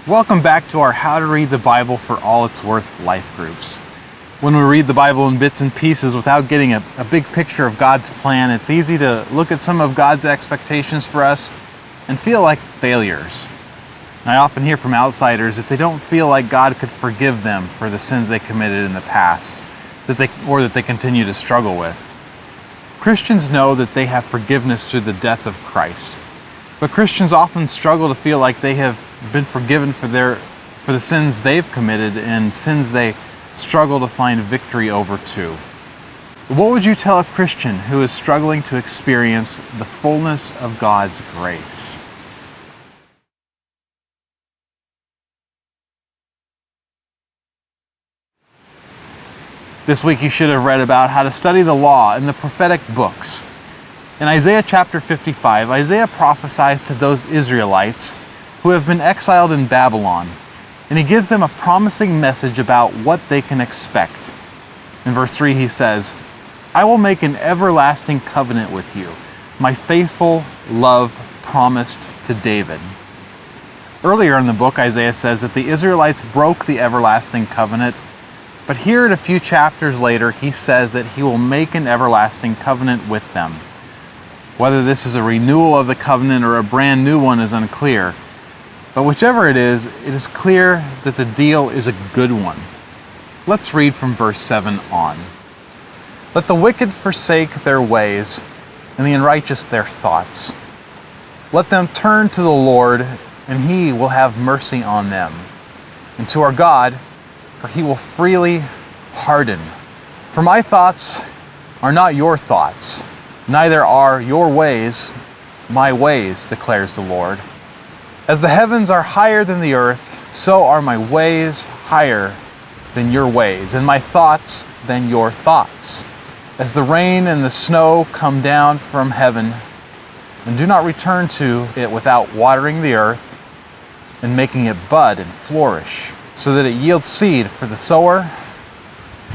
Welcome back to our How to Read the Bible for All It's Worth life groups. When we read the Bible in bits and pieces without getting a big picture of God's plan, it's easy to look at some of God's expectations for us and feel like failures. I often hear from outsiders that they don't feel like God could forgive them for the sins they committed in the past, that they continue to struggle with. Christians know that they have forgiveness through the death of Christ, but Christians often struggle to feel like they have been forgiven for the sins they've committed and sins they struggle to find victory over too. What would you tell a Christian who is struggling to experience the fullness of God's grace? This week you should have read about how to study the law in the prophetic books. In Isaiah chapter 55, Isaiah prophesies to those Israelites who have been exiled in Babylon, and he gives them a promising message about what they can expect. In verse 3 he says, "I will make an everlasting covenant with you, my faithful love promised to David." Earlier in the book, Isaiah says that the Israelites broke the everlasting covenant, but here a few chapters later, he says that he will make an everlasting covenant with them. Whether this is a renewal of the covenant or a brand new one is unclear. But whichever it is clear that the deal is a good one. Let's read from verse 7 on. "Let the wicked forsake their ways, and the unrighteous their thoughts. Let them turn to the Lord, and he will have mercy on them, and to our God, for he will freely pardon. For my thoughts are not your thoughts, neither are your ways my ways, declares the Lord. As the heavens are higher than the earth, so are my ways higher than your ways, and my thoughts than your thoughts. As the rain and the snow come down from heaven, and do not return to it without watering the earth, and making it bud and flourish, so that it yields seed for the sower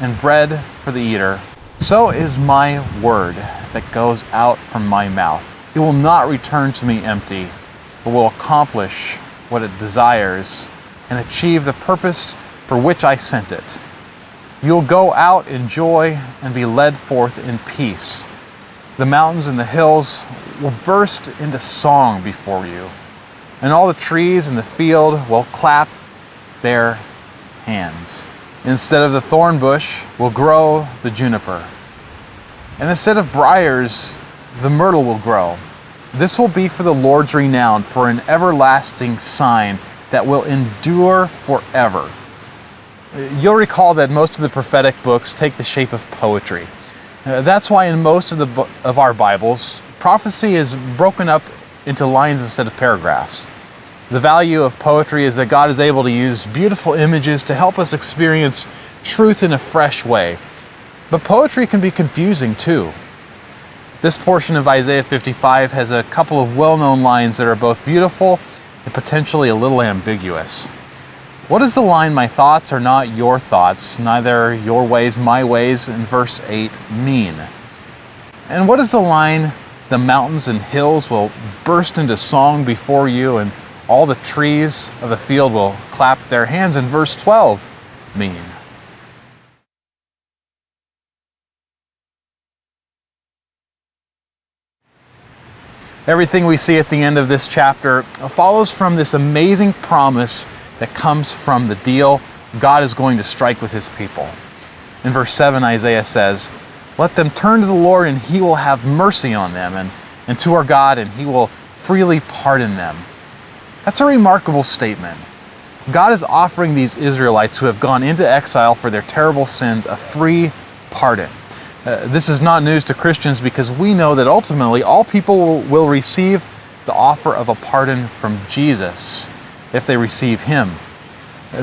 and bread for the eater, so is my word that goes out from my mouth. It will not return to me empty, but will accomplish what it desires and achieve the purpose for which I sent it. You'll go out in joy and be led forth in peace. The mountains and the hills will burst into song before you, and all the trees in the field will clap their hands. Instead of the thorn bush will grow the juniper, and instead of briars the myrtle will grow. This will be for the Lord's renown, for an everlasting sign that will endure forever." You'll recall that most of the prophetic books take the shape of poetry. That's why in most of our Bibles, prophecy is broken up into lines instead of paragraphs. The value of poetry is that God is able to use beautiful images to help us experience truth in a fresh way. But poetry can be confusing too. This portion of Isaiah 55 has a couple of well-known lines that are both beautiful and potentially a little ambiguous. What does the line, "My thoughts are not your thoughts, neither your ways my ways," in verse 8 mean? And what does the line, "The mountains and hills will burst into song before you, and all the trees of the field will clap their hands," in verse 12 mean? Everything we see at the end of this chapter follows from this amazing promise that comes from the deal God is going to strike with his people. In verse 7, Isaiah says, "Let them turn to the Lord, and he will have mercy on them, and to our God, and he will freely pardon them." That's a remarkable statement. God is offering these Israelites who have gone into exile for their terrible sins a free pardon. This is not news to Christians because we know that ultimately all people will receive the offer of a pardon from Jesus if they receive him.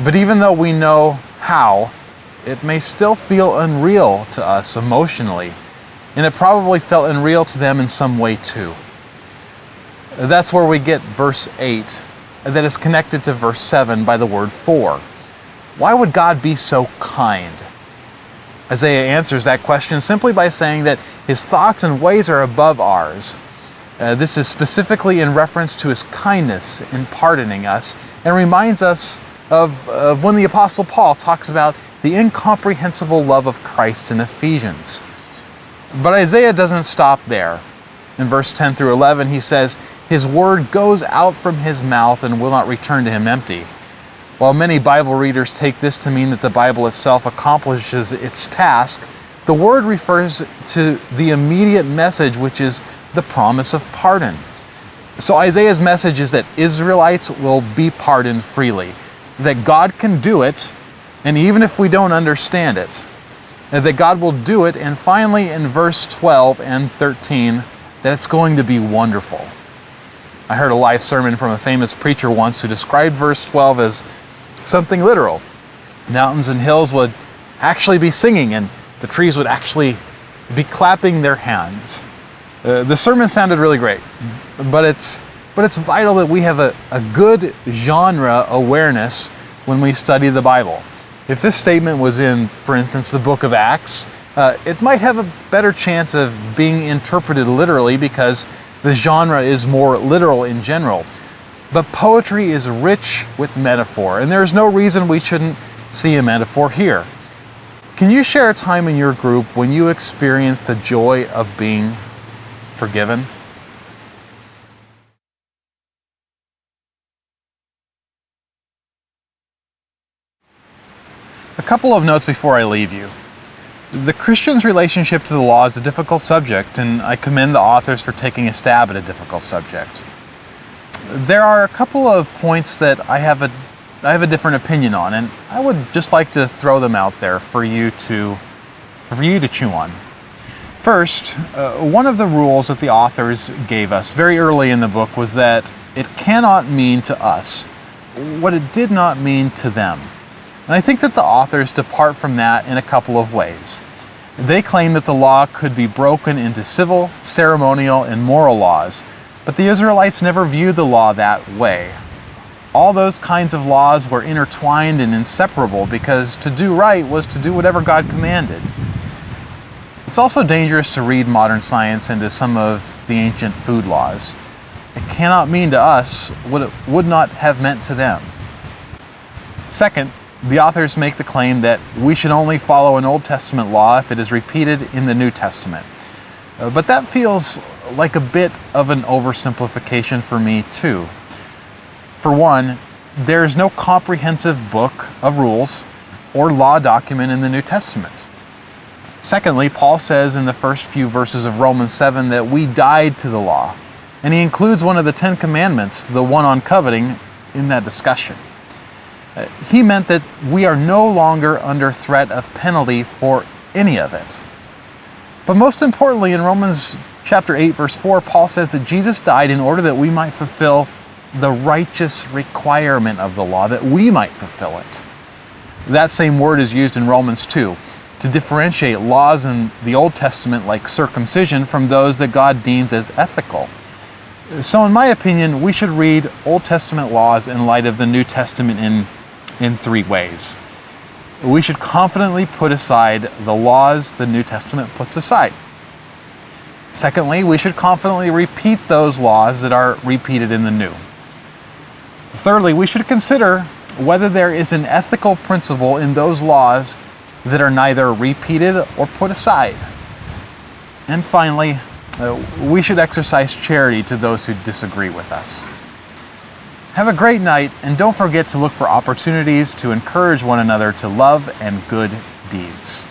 But even though we know how, it may still feel unreal to us emotionally, and it probably felt unreal to them in some way too. That's where we get verse 8 that is connected to verse 7 by the word "for." Why would God be so kind? Isaiah answers that question simply by saying that his thoughts and ways are above ours. This is specifically in reference to his kindness in pardoning us, and reminds us of when the Apostle Paul talks about the incomprehensible love of Christ in Ephesians. But Isaiah doesn't stop there. In verse 10 through 11, he says, "His word goes out from his mouth and will not return to him empty." While many Bible readers take this to mean that the Bible itself accomplishes its task, the word refers to the immediate message, which is the promise of pardon. So Isaiah's message is that Israelites will be pardoned freely, that God can do it, and even if we don't understand it, that God will do it, and finally in verse 12 and 13, that it's going to be wonderful. I heard a live sermon from a famous preacher once who described verse 12 as something literal. Mountains and hills would actually be singing, and the trees would actually be clapping their hands. The sermon sounded really great, but it's vital that we have a good genre awareness when we study the Bible. If this statement was in, for instance, the book of Acts, it might have a better chance of being interpreted literally because the genre is more literal in general. But poetry is rich with metaphor, and there's no reason we shouldn't see a metaphor here. Can you share a time in your group when you experienced the joy of being forgiven? A couple of notes before I leave you. The Christian's relationship to the law is a difficult subject, and I commend the authors for taking a stab at a difficult subject. There are a couple of points that I have a different opinion on, and I would just like to throw them out there for you to chew on. First, one of the rules that the authors gave us very early in the book was that it cannot mean to us what it did not mean to them. And I think that the authors depart from that in a couple of ways. They claim that the law could be broken into civil, ceremonial, and moral laws, but the Israelites never viewed the law that way. All those kinds of laws were intertwined and inseparable because to do right was to do whatever God commanded. It's also dangerous to read modern science into some of the ancient food laws. It cannot mean to us what it would not have meant to them. Second, the authors make the claim that we should only follow an Old Testament law if it is repeated in the New Testament. But that feels like a bit of an oversimplification for me too. For one, there is no comprehensive book of rules or law document in the New Testament. Secondly, Paul says in the first few verses of Romans 7 that we died to the law, and he includes one of the 10 commandments, the one on coveting, in that discussion. He meant that we are no longer under threat of penalty for any of it. But most importantly, in Romans chapter 8, verse 4, Paul says that Jesus died in order that we might fulfill the righteous requirement of the law, that we might fulfill it. That same word is used in Romans 2 to differentiate laws in the Old Testament like circumcision from those that God deems as ethical. So in my opinion, we should read Old Testament laws in light of the New Testament in three ways. We should confidently put aside the laws the New Testament puts aside. Secondly, we should confidently repeat those laws that are repeated in the New. Thirdly, we should consider whether there is an ethical principle in those laws that are neither repeated or put aside. And finally, we should exercise charity to those who disagree with us. Have a great night, and don't forget to look for opportunities to encourage one another to love and good deeds.